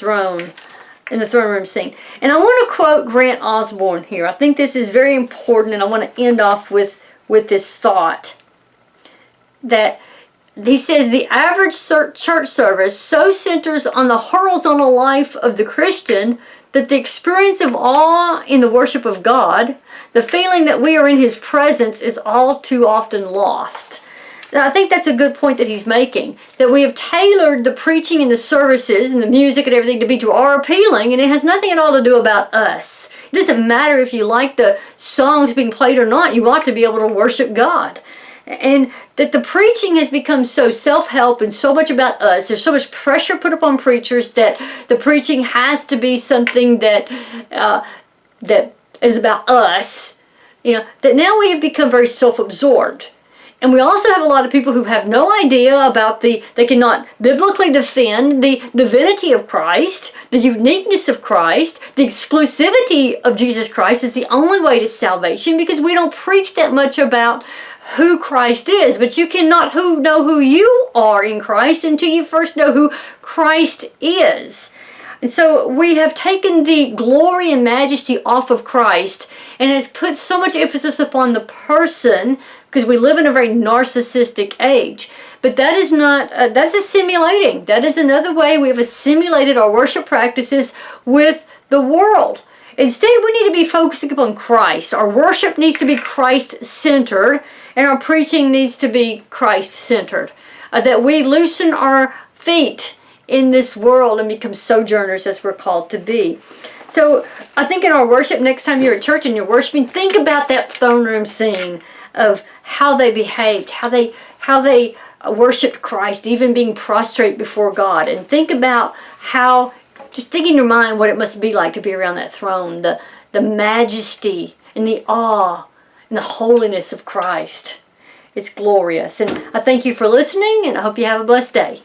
throne, in the throne room scene. And I want to quote Grant Osborne here. I think this is very important, and I want to end off with this thought. That he says, the average church service so centers on the horizontal life of the Christian that the experience of awe in the worship of God, the feeling that we are in His presence, is all too often lost. Now, I think that's a good point that he's making, that we have tailored the preaching and the services and the music and everything to be to our appealing, and it has nothing at all to do about us. It doesn't matter if you like the songs being played or not. You ought to be able to worship God. And that the preaching has become so self-help and so much about us. There's so much pressure put upon preachers that the preaching has to be something that that is about us. That now we have become very self-absorbed. And we also have a lot of people who have no idea about they cannot biblically defend the divinity of Christ, the uniqueness of Christ, the exclusivity of Jesus Christ is the only way to salvation, because we don't preach that much about who Christ is. But you cannot know who you are in Christ until you first know who Christ is. And so we have taken the glory and majesty off of Christ and has put so much emphasis upon the person, because we live in a very narcissistic age. But that is not, that's assimilating. That is another way we have assimilated our worship practices with the world. Instead, we need to be focusing upon Christ. Our worship needs to be Christ-centered, and our preaching needs to be Christ-centered. That we loosen our feet in this world and become sojourners as we're called to be. So I think in our worship, next time you're at church and you're worshiping, think about that throne room scene of how they behaved, how they worshiped Christ, even being prostrate before God. And think about how, just think in your mind what it must be like to be around that throne, the majesty and the awe and the holiness of Christ. It's glorious. And I thank you for listening, and I hope you have a blessed day.